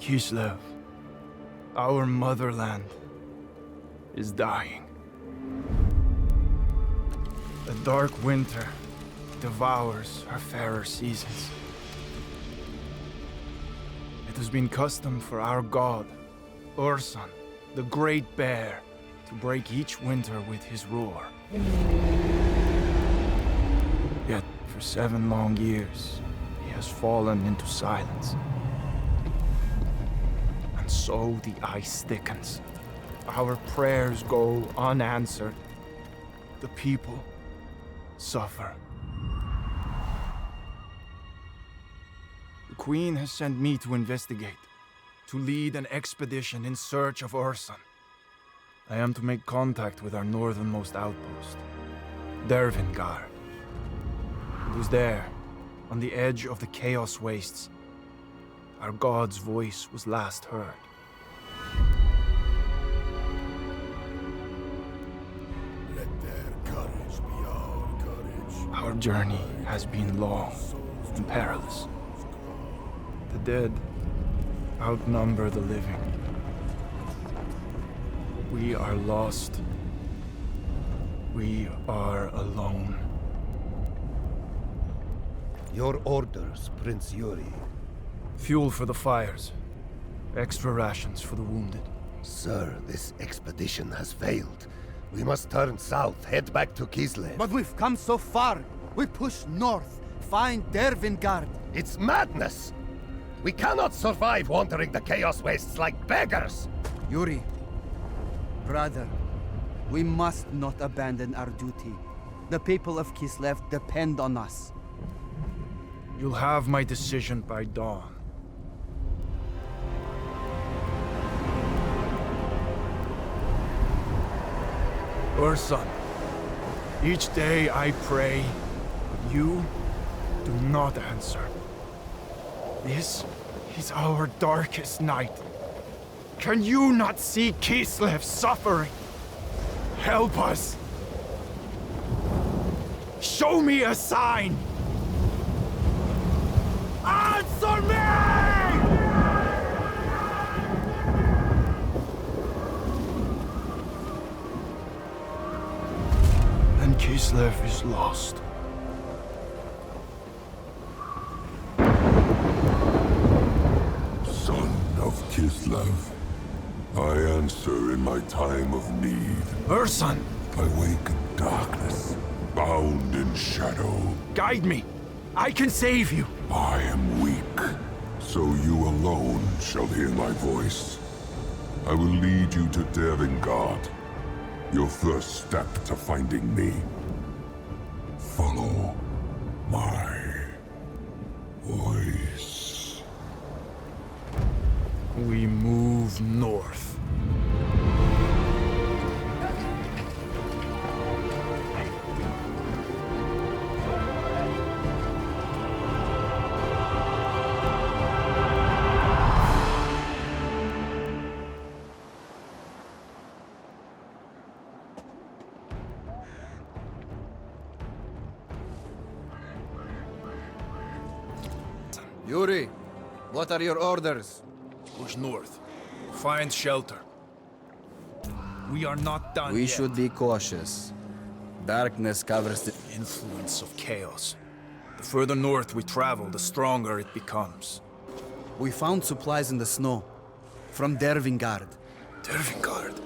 Kislev, our motherland, is dying. A dark winter devours our fairer seasons. It has been custom for our god, Ursun, the Great Bear, to break each winter with his roar. Yet, for 7 long years, he has fallen into silence. And so the ice thickens. Our prayers go unanswered. The people suffer. The Queen has sent me to investigate, to lead an expedition in search of Ursun. I am to make contact with our northernmost outpost, Dervingar. It was there, on the edge of the Chaos Wastes, our god's voice was last heard. Let their courage be our courage. Our journey has been long and perilous. The dead outnumber the living. We are lost. We are alone. Your orders, Prince Yuri. Fuel for the fires. Extra rations for the wounded. Sir, this expedition has failed. We must turn south, head back to Kislev. But we've come so far. We push north, find Dervingard. It's madness! We cannot survive wandering the Chaos Wastes like beggars! Yuri, brother, we must not abandon our duty. The people of Kislev depend on us. You'll have my decision by dawn. Ursun, each day I pray, but you do not answer. This is our darkest night. Can you not see Kislev suffering? Help us! Show me a sign! Answer me! Then Kislev is lost. Son of Kislev, I answer in my time of need. Ursun, I wake in darkness, bound in shadow. guide me! I can save you! I am weak, so you alone shall hear my voice. I will lead you to Dervingard, your first step to finding me. Follow my voice. We move north. Yuri, what are your orders? Push north. Find shelter. We are not done We yet. should be cautious. Darkness covers the... Influence of chaos. The further north we travel, the stronger it becomes. We found supplies in the snow. From Dervingard. Dervingard?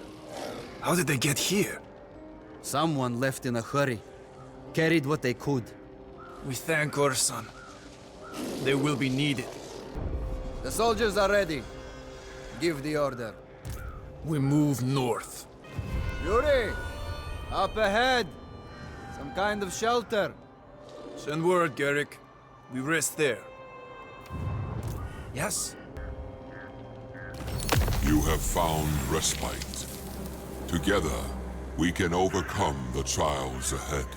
How did they get here? Someone left in a hurry. Carried what they could. We thank Ursun. They will be needed. The soldiers are ready. Give the order. We move north. Yuri! Up ahead! Some kind of shelter. Send word, Garrick. We rest there. Yes? You have found respite. Together, we can overcome the trials ahead.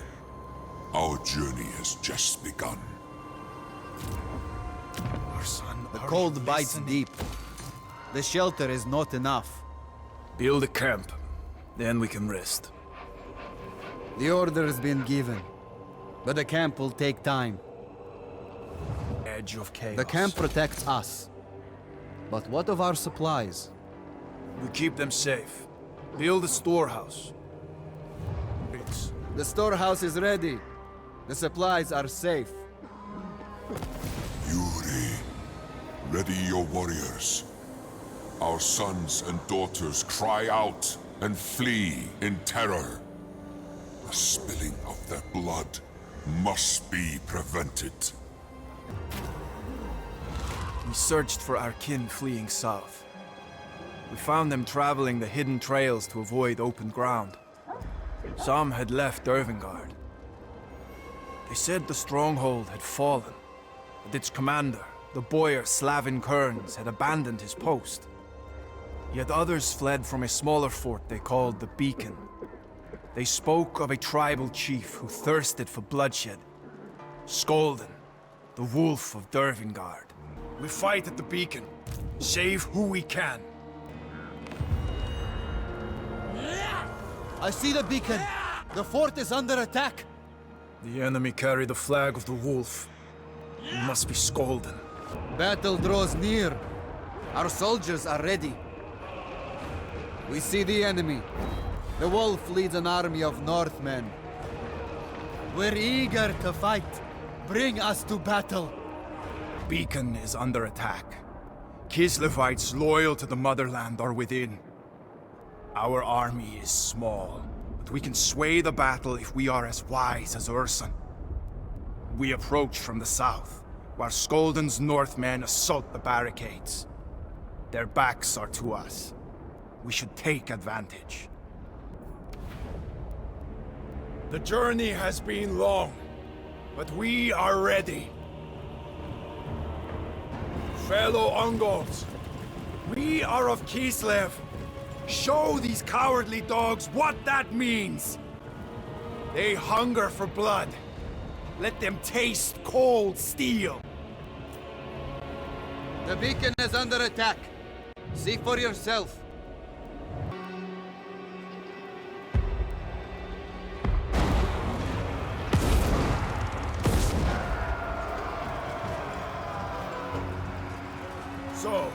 Our journey has just begun. Ursun, The cold bites deep. The shelter is not enough. Build a camp. Then we can rest. The order has been given. But the camp will take time. Edge of chaos. The camp protects us. But what of our supplies? We keep them safe. Build a storehouse. The storehouse is ready. The supplies are safe. Yuri, ready your warriors. Our sons and daughters cry out and flee in terror. The spilling of their blood must be prevented. We searched for our kin fleeing south. We found them traveling the hidden trails to avoid open ground. Some had left Dervingard. They said the stronghold had fallen, and its commander, the boyar Slavin Kearns, had abandoned his post. Yet others fled from a smaller fort they called the Beacon. They spoke of a tribal chief who thirsted for bloodshed. Skolden, the wolf of Dervingard. We fight at the Beacon. Save who we can. I see the beacon. The fort is under attack. The enemy carry the flag of the wolf. It must be Skolden. Battle draws near. Our soldiers are ready. We see the enemy. The wolf leads an army of Northmen. We're eager to fight. Bring us to battle. Beacon is under attack. Kislevites loyal to the motherland are within. Our army is small, but we can sway the battle if we are as wise as Urson. We approach from the south, while Skolden's Northmen assault the barricades. Their backs are to us. We should take advantage. The journey has been long, but we are ready. Fellow Ungols, we are of Kislev. Show these cowardly dogs what that means. They hunger for blood. Let them taste cold steel. The beacon is under attack. See for yourself. So,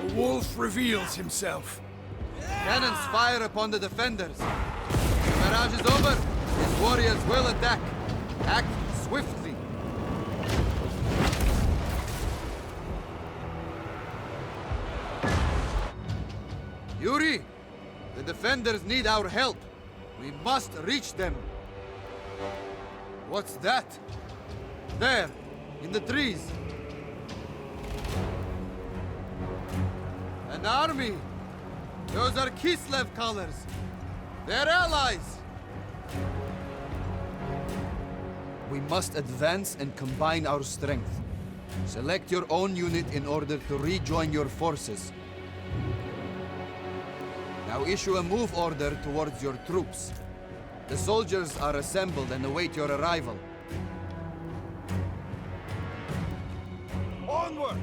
the wolf reveals himself. Cannons fire upon the defenders. The barrage is over. His warriors will attack. Act swiftly. Yuri, the defenders need our help. We must reach them. What's that? There, in the trees. An army! Those are Kislev colors. They're allies! We must advance and combine our strength. Select your own unit in order to rejoin your forces. Now issue a move order towards your troops. The soldiers are assembled and await your arrival. Onward!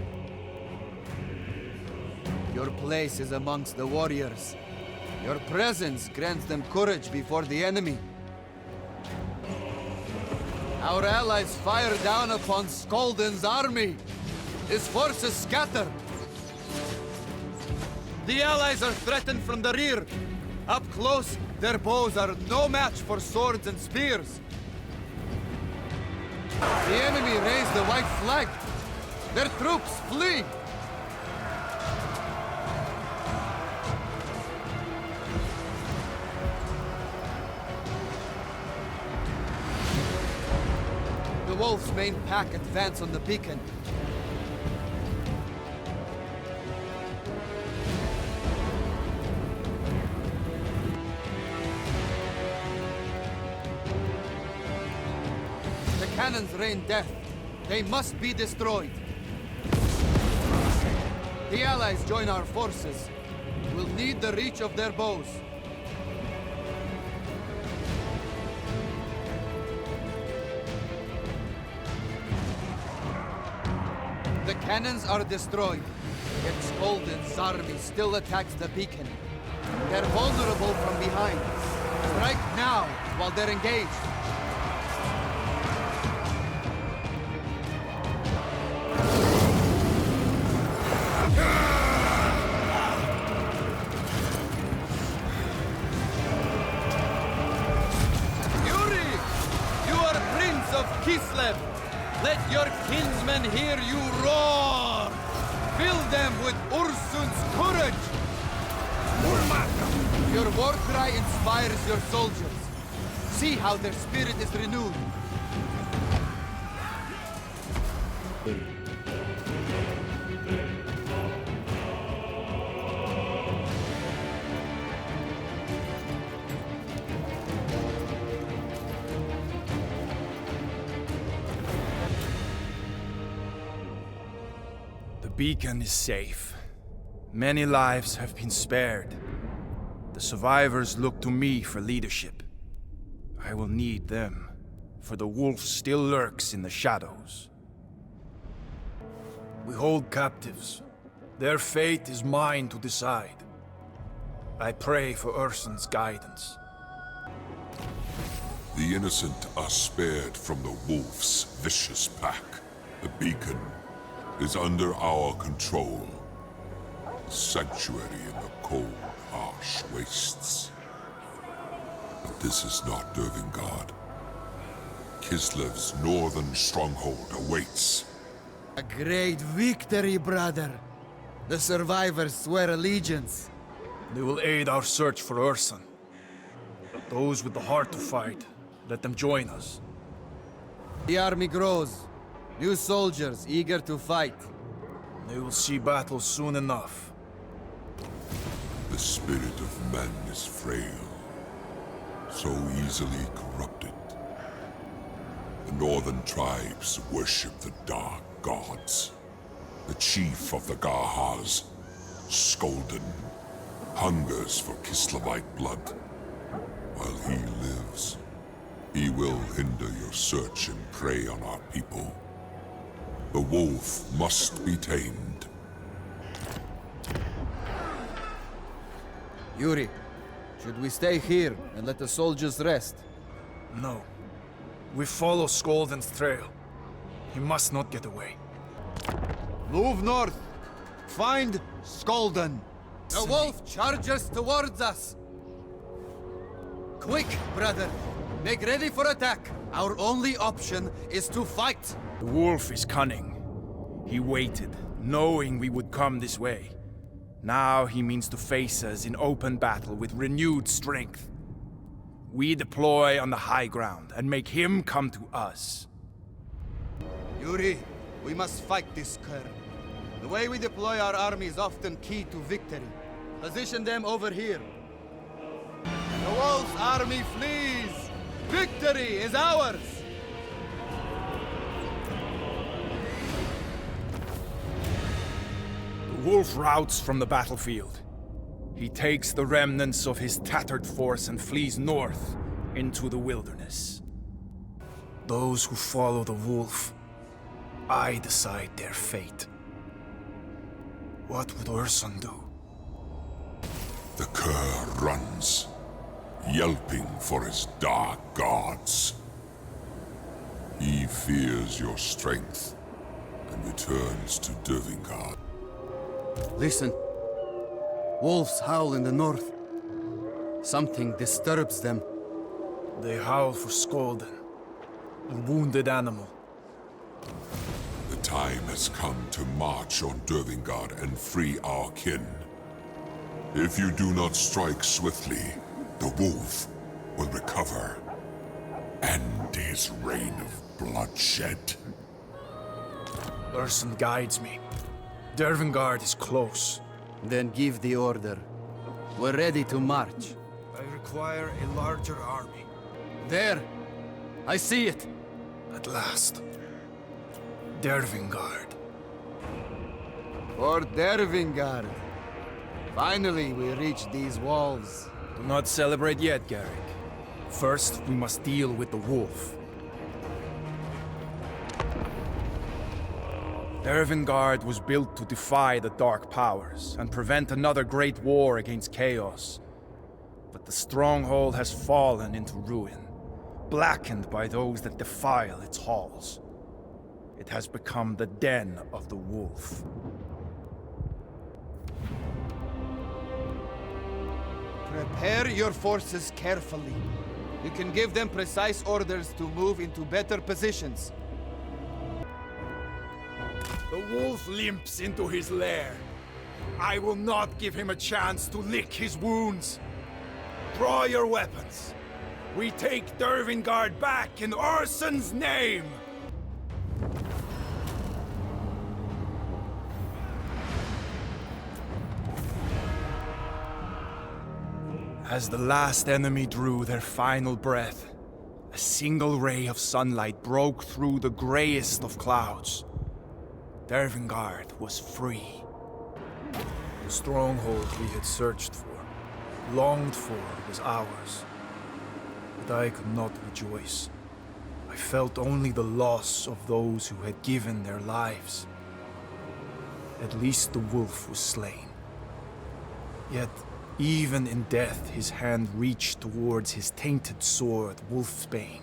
Your place is amongst the warriors. Your presence grants them courage before the enemy. Our allies fire down upon Skolden's army. His forces scatter. The allies are threatened from the rear. Up close, their bows are no match for swords and spears. The enemy raise the white flag. Their troops flee. The wolf's main pack advance on the beacon. The cannons rain death. They must be destroyed. The allies join our forces. We'll need the reach of their bows. The cannons are destroyed, yet Skolden's army still attacks the beacon. They're vulnerable from behind. Strike now, while they're engaged. Kislev, let your kinsmen hear you roar! Fill them with Ursun's courage! Your war cry inspires your soldiers. See how their spirit is renewed. The beacon is safe. Many lives have been spared. The survivors look to me for leadership. I will need them, for the wolf still lurks in the shadows. We hold captives. Their fate is mine to decide. I pray for Ursun's guidance. The innocent are spared from the wolf's vicious pack. The beacon is under our control. A sanctuary in the cold, harsh wastes. But this is not Dervingard. Kislev's northern stronghold awaits. A great victory, brother. The survivors swear allegiance. They will aid our search for Ursun. Those with the heart to fight, let them join us. The army grows. New soldiers eager to fight. They will see battle soon enough. The spirit of man is frail, so easily corrupted. The northern tribes worship the dark gods. The chief of the Garhas, Skolden, hungers for Kislevite blood. While he lives, he will hinder your search and prey on our people. The wolf must be tamed. Yuri, should we stay here and let the soldiers rest? No. We follow Skolden's trail. He must not get away. Move north. Find Skolden. The wolf charges towards us. Quick, brother. Make ready for attack. Our only option is to fight. The wolf is cunning. He waited, knowing we would come this way. Now he means to face us in open battle with renewed strength. We deploy on the high ground and make him come to us. Yuri, we must fight this cur. The way we deploy our army is often key to victory. Position them over here. The wolf's army flees! Victory is ours! The wolf routs from the battlefield. He takes the remnants of his tattered force and flees north into the wilderness. Those who follow the wolf, I decide their fate. What would Ursun do? The cur runs, yelping for his dark gods. He fears your strength and returns to Dervingard. Listen. Wolves howl in the north. Something disturbs them. They howl for Skolden, a wounded animal. The time has come to march on Dervingard and free our kin. If you do not strike swiftly, the wolf will recover. End his reign of bloodshed. Ursun guides me. Dervingard is close. Then give the order. We're ready to march. I require a larger army. There! I see it! At last. Dervingard. For Dervingard. Finally, we reach these walls. Do not celebrate yet, Garrick. First, we must deal with the wolf. Dervingard was built to defy the Dark Powers and prevent another great war against Chaos. But the stronghold has fallen into ruin, blackened by those that defile its halls. It has become the den of the wolf. Prepare your forces carefully. You can give them precise orders to move into better positions. The wolf limps into his lair. I will not give him a chance to lick his wounds. Draw your weapons. We take Dervingard back in Urson's name! As the last enemy drew their final breath, a single ray of sunlight broke through the greyest of clouds. Dervingard was free. The stronghold we had searched for, longed for, was ours. But I could not rejoice. I felt only the loss of those who had given their lives. At least the wolf was slain. Yet, even in death, his hand reached towards his tainted sword, Wolfsbane.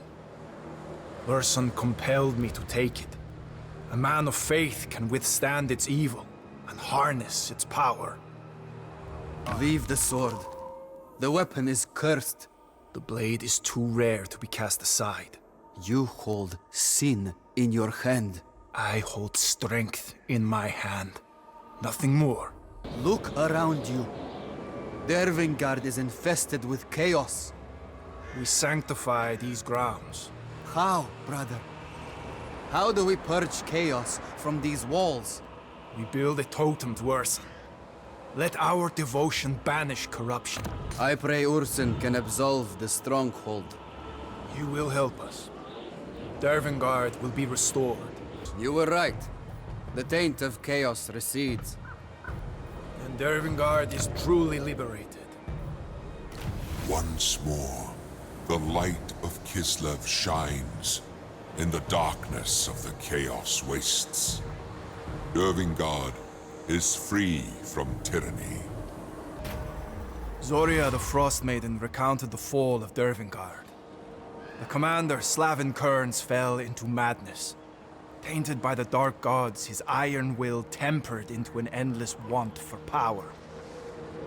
Urson compelled me to take it. A man of faith can withstand its evil and harness its power. Leave the sword. The weapon is cursed. The blade is too rare to be cast aside. You hold sin in your hand. I hold strength in my hand. Nothing more. Look around you. Dervingard is infested with chaos. We sanctify these grounds. How, brother? How do we purge chaos from these walls? We build a totem to Urson. Let our devotion banish corruption. I pray Urson can absolve the stronghold. You will help us. Dervingard will be restored. You were right. The taint of chaos recedes. And Dervingard is truly liberated. Once more, the light of Kislev shines in the darkness of the Chaos Wastes. Dervingard is free from tyranny. Zoria the Frost Maiden recounted the fall of Dervingard. The commander, Slavin Kearns, fell into madness. Tainted by the dark gods, his iron will tempered into an endless want for power.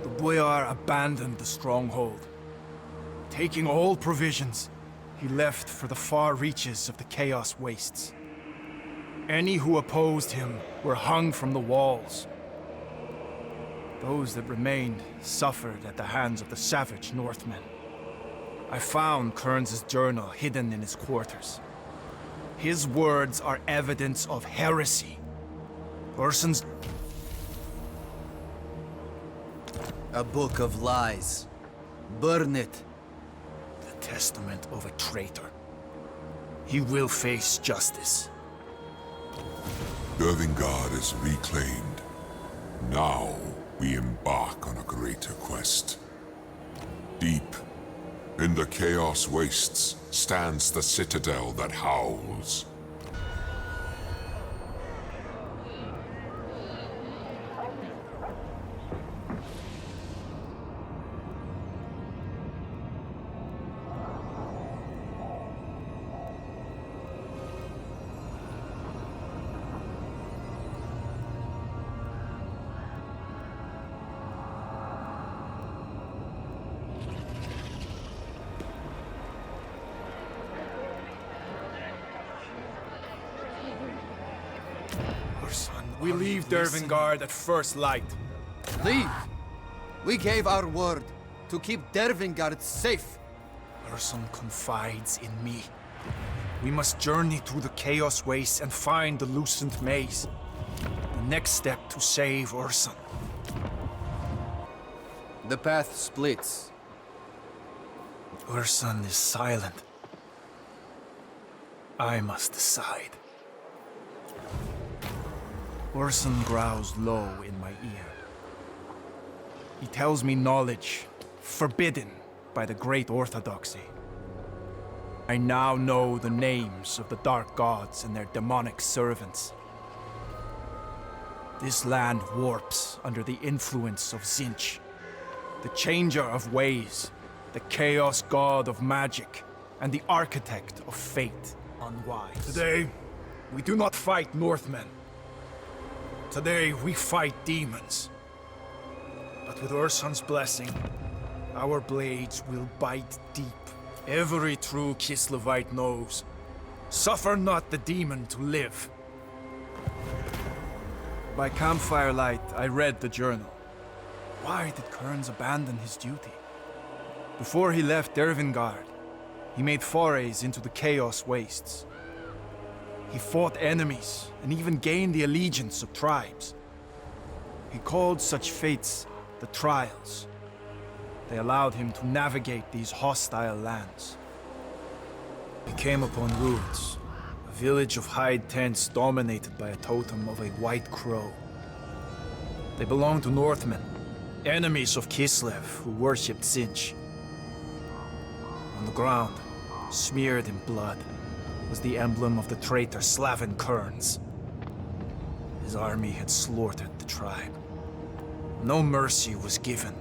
The boyar abandoned the stronghold. Taking all provisions, he left for the far reaches of the Chaos Wastes. Any who opposed him were hung from the walls. Those that remained suffered at the hands of the savage Northmen. I found Kearns' journal hidden in his quarters. His words are evidence of heresy. Urson's... A book of lies. Burn it. the testament of a traitor. He will face justice. Dervingard is reclaimed. Now we embark on a greater quest. Deep in the Chaos Wastes stands the citadel that howls. We leave Dervingard at first light. Leave! We gave our word to keep Dervingard safe. Urson confides in me. We must journey through the Chaos Wastes and find the Lucent Maze. The next step to save Urson. The path splits. Urson is silent. I must decide. Urson growls low in my ear. He tells me knowledge, forbidden by the Great Orthodoxy. I now know the names of the Dark Gods and their demonic servants. This land warps under the influence of Tzeentch, the Changer of Ways, the Chaos God of Magic, and the Architect of Fate. Unwise. Today, we do not fight Northmen. Today, we fight demons. But with Urson's blessing, our blades will bite deep Every true Kislevite knows. Suffer not the demon to live. By campfire light, I read the journal. Why did Kearns abandon his duty? Before he left Dervingard, he made forays into the Chaos Wastes. He fought enemies and even gained the allegiance of tribes. He called such fates the Trials. They allowed him to navigate these hostile lands. He came upon ruins, a village of hide tents dominated by a totem of a white crow. They belonged to Northmen, enemies of Kislev who worshipped Tzeentch. On the ground, smeared in blood, was the emblem of the traitor Slavin Kearns. His army had slaughtered the tribe. No mercy was given,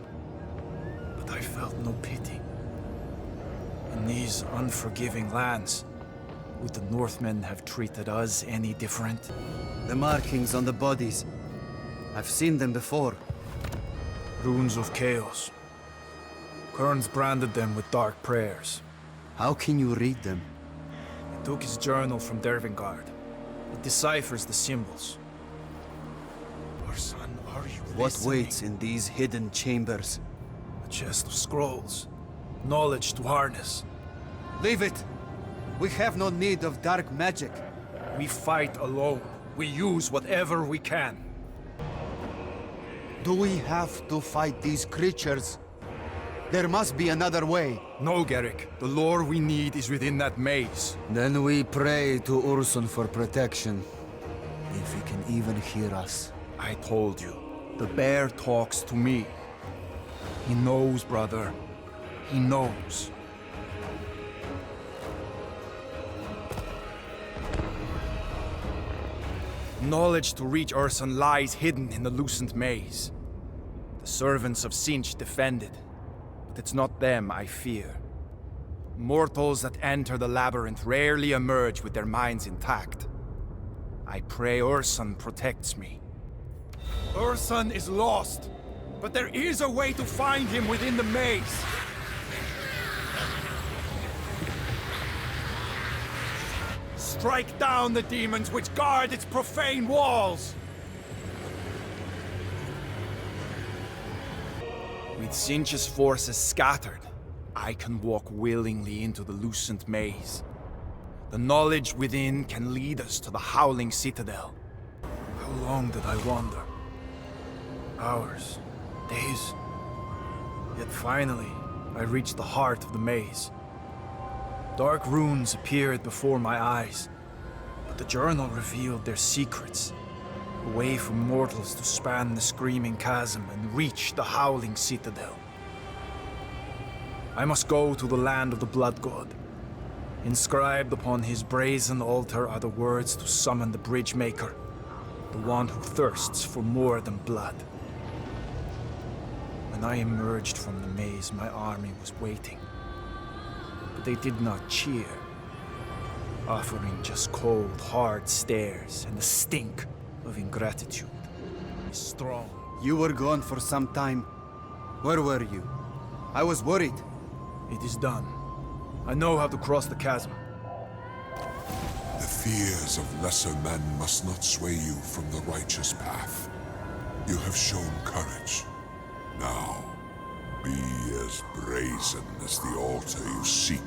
but I felt no pity. In these unforgiving lands, would the Northmen have treated us any different? The markings on the bodies. I've seen them before. Runes of chaos. Kearns branded them with dark prayers. How can you read them? He took his journal from Dervingard. It deciphers the symbols. Our son, are you What listening? waits in these hidden chambers? A chest of scrolls. Knowledge to harness. Leave it! We have no need of dark magic. We fight alone. We use whatever we can. Do we have to fight these creatures? There must be another way. No, Garrick. The lore we need is within that maze. Then we pray to Ursun for protection. If he can even hear us. I told you. The bear talks to me. He knows, brother. He knows. Knowledge to reach Ursun lies hidden in the Lucent Maze. The servants of Tzeentch defend it, but it's not them I fear. Mortals that enter the labyrinth rarely emerge with their minds intact. I pray Ursun protects me. Ursun is lost, but there is a way to find him within the maze. Strike down the demons which guard its profane walls! With Tzeentch's forces scattered, I can walk willingly into the Lucent Maze. The knowledge within can lead us to the Howling Citadel. How long did I wander? Hours, days. Yet finally, I reached the heart of the maze. Dark runes appeared before my eyes, but the journal revealed their secrets. A way for mortals to span the screaming chasm and reach the Howling Citadel. I must go to the land of the Blood God. Inscribed upon his brazen altar are the words to summon the Bridge-Maker, the one who thirsts for more than blood. When I emerged from the maze, my army was waiting. But they did not cheer, offering just cold, hard stares and the stink of ingratitude. Strong. You were gone for some time. Where were you? I was worried. It is done. I know how to cross the chasm. The fears of lesser men must not sway you from the righteous path. You have shown courage. Now, be as brazen as the altar you seek.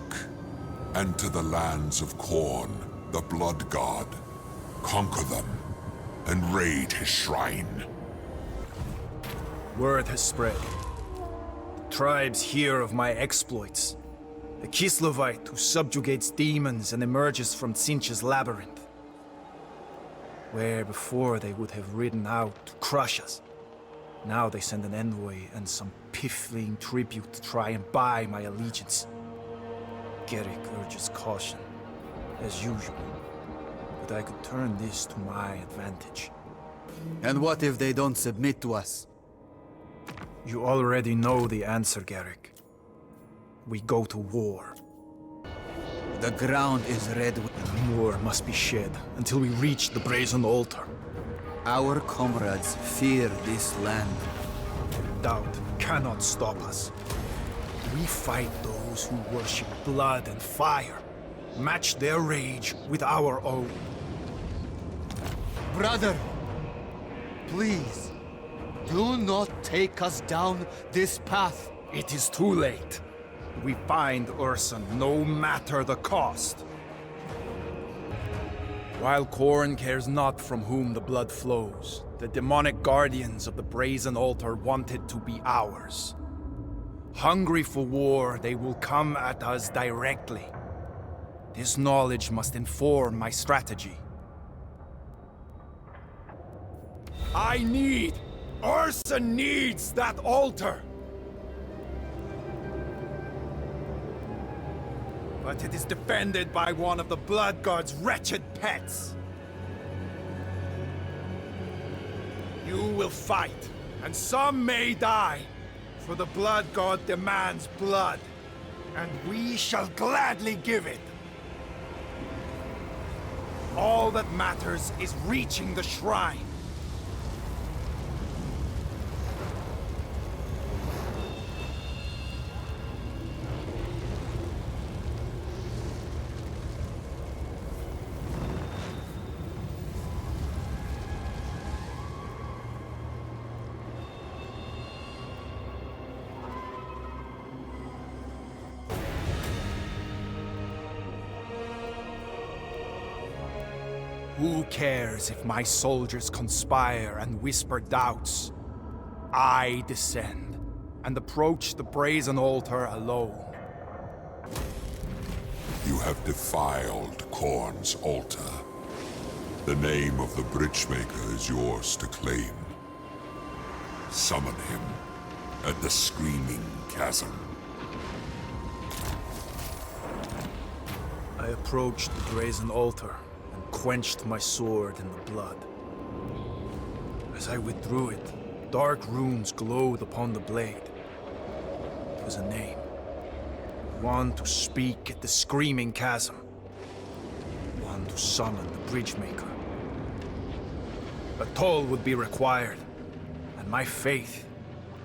Enter the lands of Khorne, the Blood God. Conquer them, and raid his shrine. Word has spread. The tribes hear of my exploits. A Kislevite who subjugates demons and emerges from Tzeentch's labyrinth. Where before they would have ridden out to crush us, now they send an envoy and some piffling tribute to try and buy my allegiance. Garrick urges caution, as usual, but I could turn this to my advantage. And what if they don't submit to us? You already know the answer, Garrick. We go to war. The ground is red with More must be shed until we reach the brazen altar. our comrades fear this land. Doubt cannot stop us. We fight those who worship blood and fire. Match their rage with our own. Brother, please, do not take us down this path. It is too late. We find Urson no matter the cost. While Khorne cares not from whom the blood flows, the demonic guardians of the brazen altar want it to be ours. Hungry for war, they will come at us directly. This knowledge must inform my strategy. Urson needs that altar! But it is defended by one of the Blood God's wretched pets. You will fight, and some may die, for the Blood God demands blood, and we shall gladly give it. All that matters is reaching the shrine. Who cares if my soldiers conspire and whisper doubts? I descend and approach the brazen altar alone. You have defiled Khorne's altar. The name of the Bridgemaker is yours to claim. Summon him at the Screaming Chasm. I approached the brazen altar and quenched my sword in the blood. As I withdrew it, dark runes glowed upon the blade. It was a name. One to speak at the Screaming Chasm. One to summon the Bridgemaker. A toll would be required, and my faith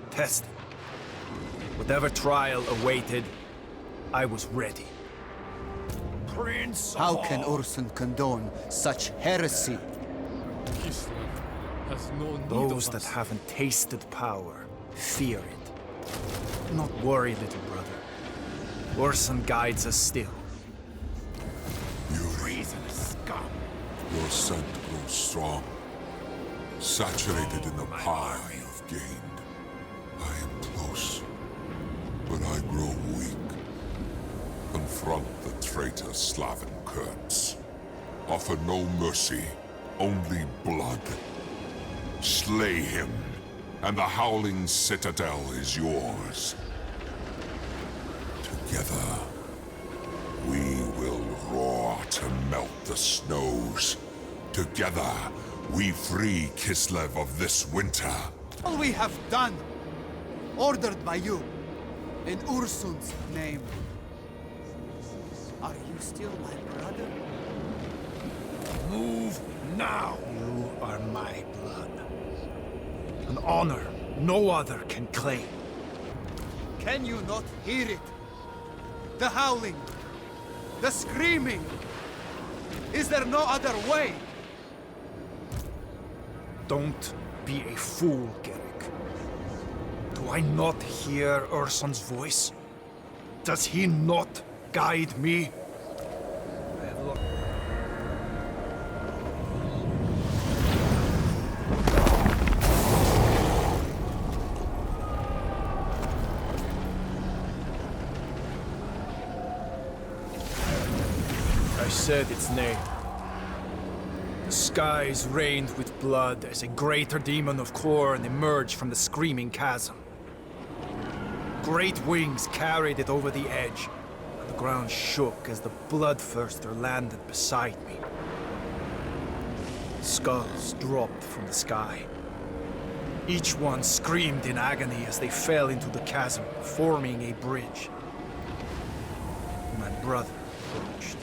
tested. Whatever trial awaited, I was ready. Prince How can Urson condone such heresy? Those that haven't tasted power fear it. Do not worry, little brother. Urson guides us still. You Treasonous scum. Your scent grows strong, saturated in the power you've gained. I am close, but I grow weak. Confront the traitor Slaven Kurtz. Offer no mercy, only blood. Slay him, and the Howling Citadel is yours. Together, we will roar to melt the snows. Together, we free Kislev of this winter. All we have done, ordered by you, in Urson's name. Are you still my brother? Move now. You are my blood. An honor no other can claim. Can you not hear it? The howling, the screaming. Is there no other way? Don't be a fool, Garrick. Do I not hear Urson's voice? Does he not guide me? I said its name. The skies rained with blood as a greater demon of Khorne emerged from the Screaming Chasm. Great wings carried it over the edge, and the ground shook as the Bloodthirster landed beside me. Skulls dropped from the sky. Each one screamed in agony as they fell into the chasm, forming a bridge. My brother approached.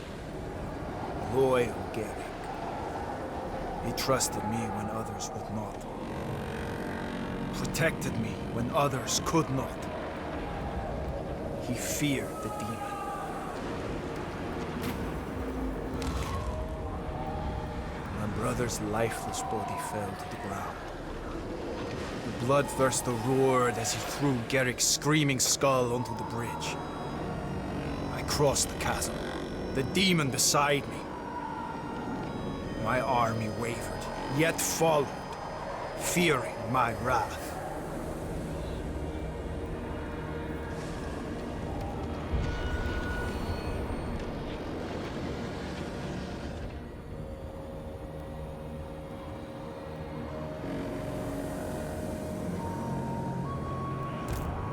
Loyal Garrick. He trusted me when others would not. Protected me when others could not. He feared the demon. My brother's lifeless body fell to the ground. The bloodthirster roared as he threw Garrick's screaming skull onto the bridge. I crossed the chasm, the demon beside me. My army wavered, yet followed, fearing my wrath.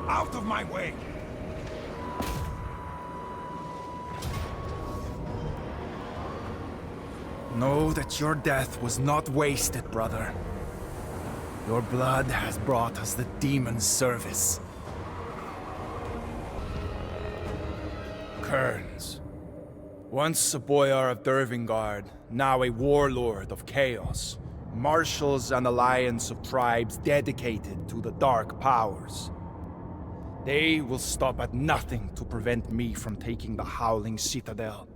Out of my way! Know that your death was not wasted, brother. Your blood has brought us the demon's service. Kearns. Once a boyar of Dervingard, now a warlord of chaos, marshals an alliance of tribes dedicated to the dark powers. They will stop at nothing to prevent me from taking the Howling Citadel.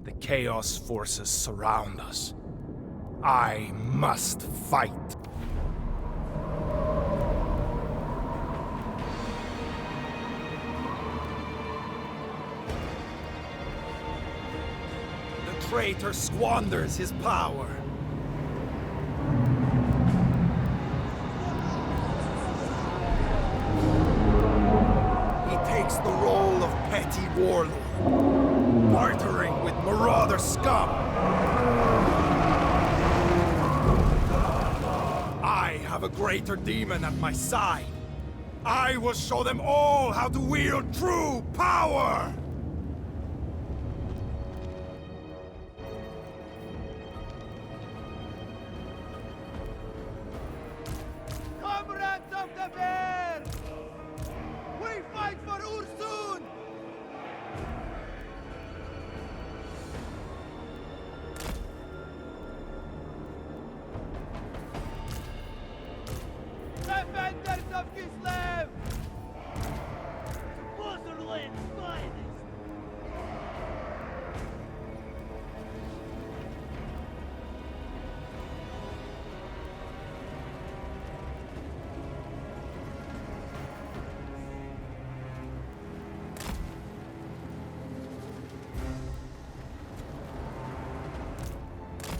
The Chaos forces surround us. I must fight. The traitor squanders his power. He takes the role of petty warlord, bartering with marauder scum. I have a greater demon at my side. I will show them all how to wield true power! Comrades of the Bear! We fight for Ursun! Defenders of Kislev! Motherland's finest!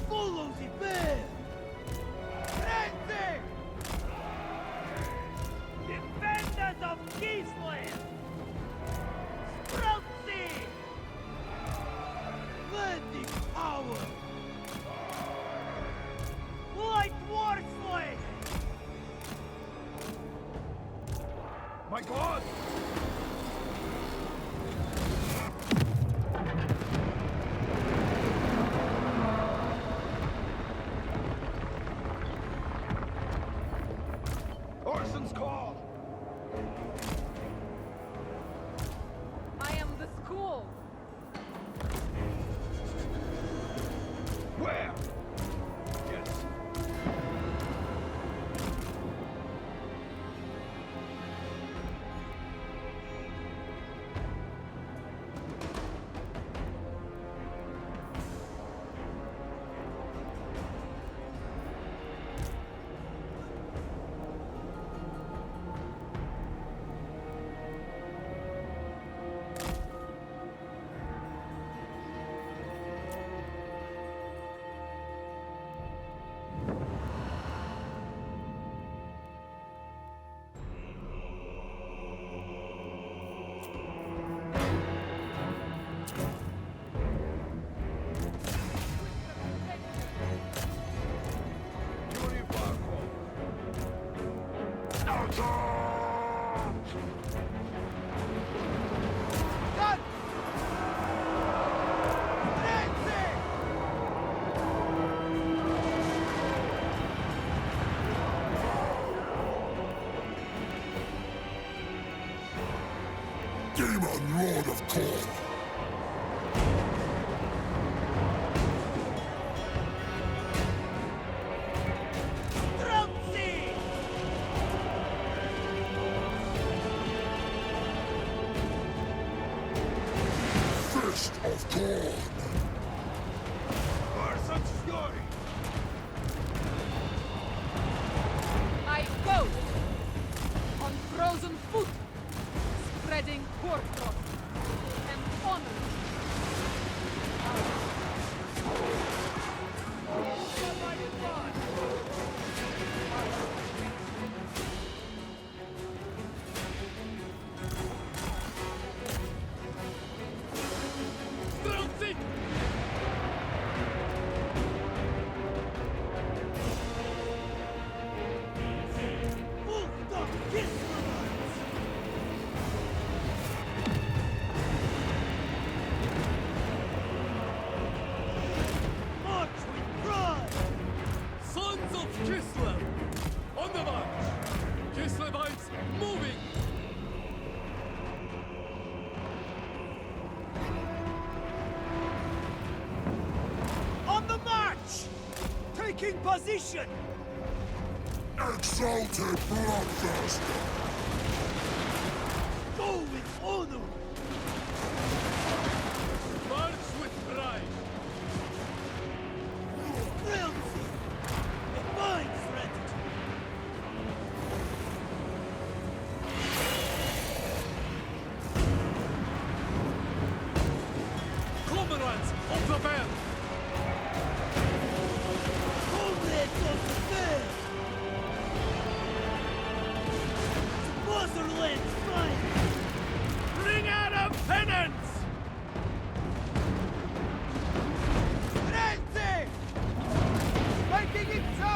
Follow the bear! Frenzy! Defenders of Kislev! Streltsy! Lending power! Light Warsley! My god! Orson's call! I am the school. Where? Yes. Gun! Frenzy! Demon Lord of Corn! Streltsy! Orson's fury! I go! On frozen foot, spreading hoarfrost and honor. Sons of Kislev! On the march! Kislevites moving! On the march! Taking position! Exalted bloodthirster! Go with honor! March with pride! Frenzy! Divine strategy! Comrades of the band! Comrades of the fair! Motherland's fight! Bring out a penance! Frenzy! Making it so!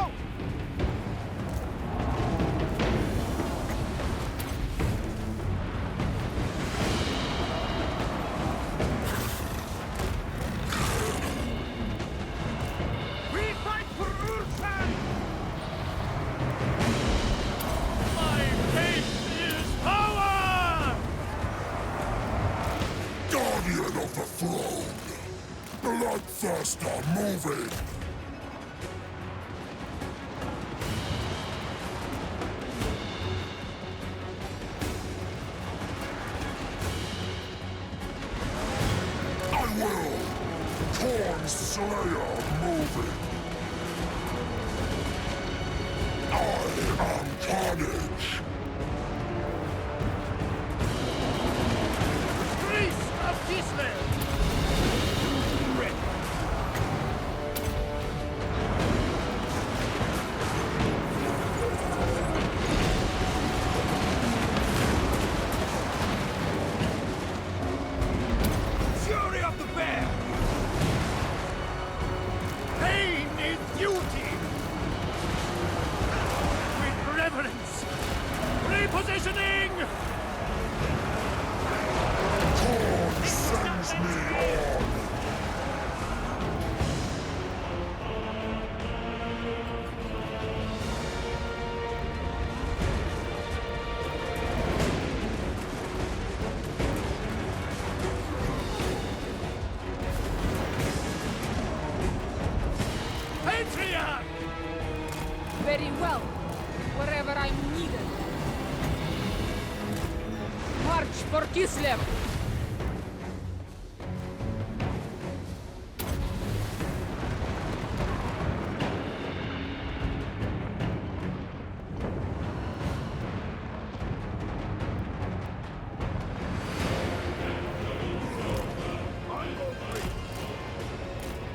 We fight for Ursan! My faith is power! Guardian of the throne! Bloodthirster moving! I will! Corn Slayer moving! I am Carnage! Priest of Kislev! Fury of the bear! Pain is duty! With reverence! Repositioning! Corn sends me on! Patriarch! Very well. Wherever I'm needed. March for Kislev!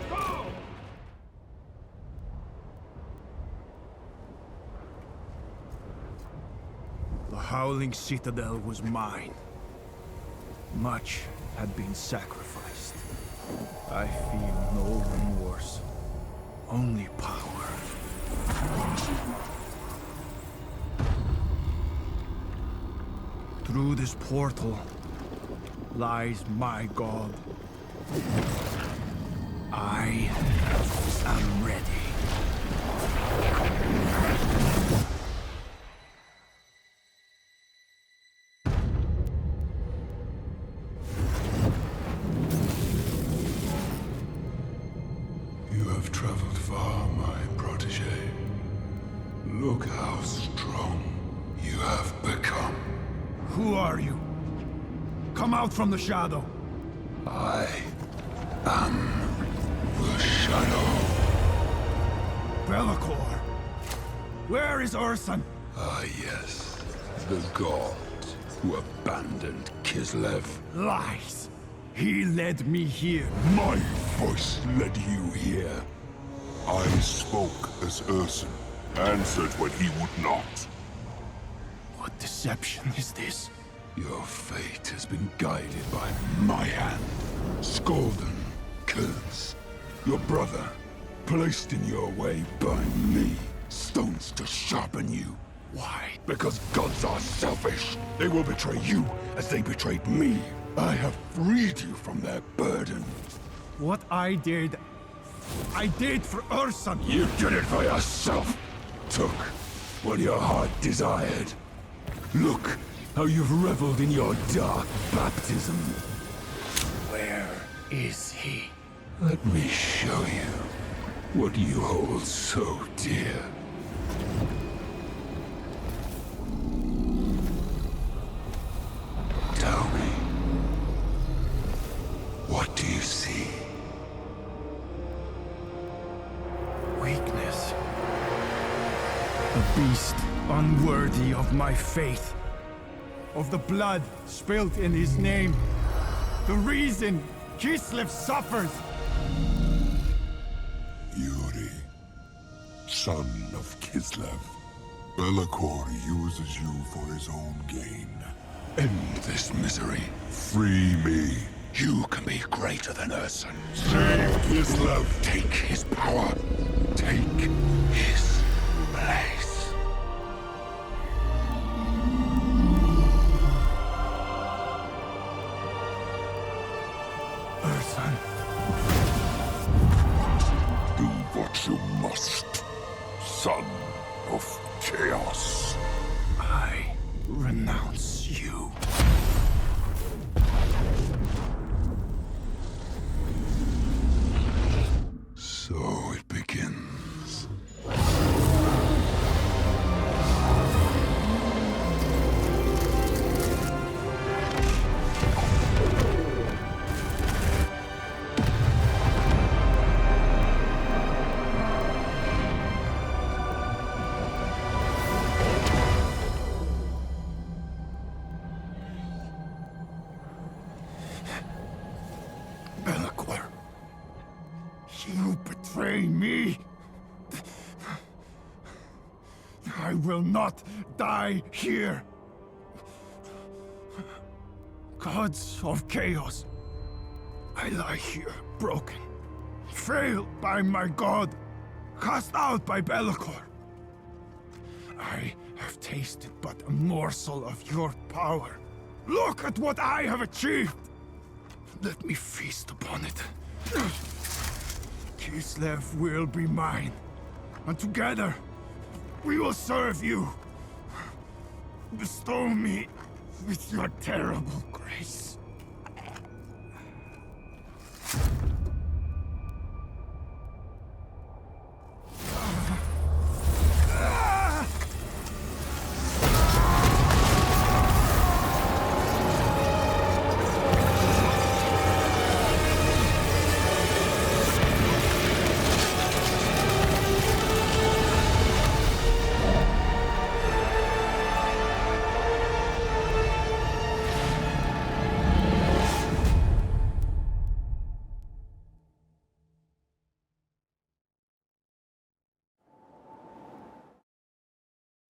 Go! The Howling Citadel was mine. Much had been sacrificed. I feel no remorse, only power. Through this portal lies my god. I am ready. You have traveled far, my protege. Look how strong you have become. Who are you? Come out from the shadow. I The shadow. Bellicor! Where is Urson? Ah, yes. The god who abandoned Kislev. Lies! He led me here. My voice led you here. I spoke as Urson, answered when he would not. What deception is this? Your fate has been guided by my hand. Skolden, curse. Your brother, placed in your way by me. Stones to sharpen you. Why? Because gods are selfish. They will betray you as they betrayed me. I have freed you from their burden. What I did for Urson! You did it for yourself. Took what your heart desired. Look how you've reveled in your dark baptism. Where is he? Let me show you what you hold so dear. Tell me, what do you see? Weakness. A beast unworthy of my faith. Of the blood spilt in his name. The reason Kislev suffers. Yuri, son of Kislev. Bellicor uses you for his own gain. End this misery. Free me. You can be greater than Urson. Save Kislev. Take his power. Take his place. Urson. Do what you must, son of chaos. I renounce you. So it begins. Bellicor. You betray me. I will not die here. Gods of chaos. I lie here, broken. Failed by my god. Cast out by Bellicor. I have tasted but a morsel of your power. Look at what I have achieved. Let me feast upon it. Kislev will be mine, and together we will serve you. Bestow me with your terrible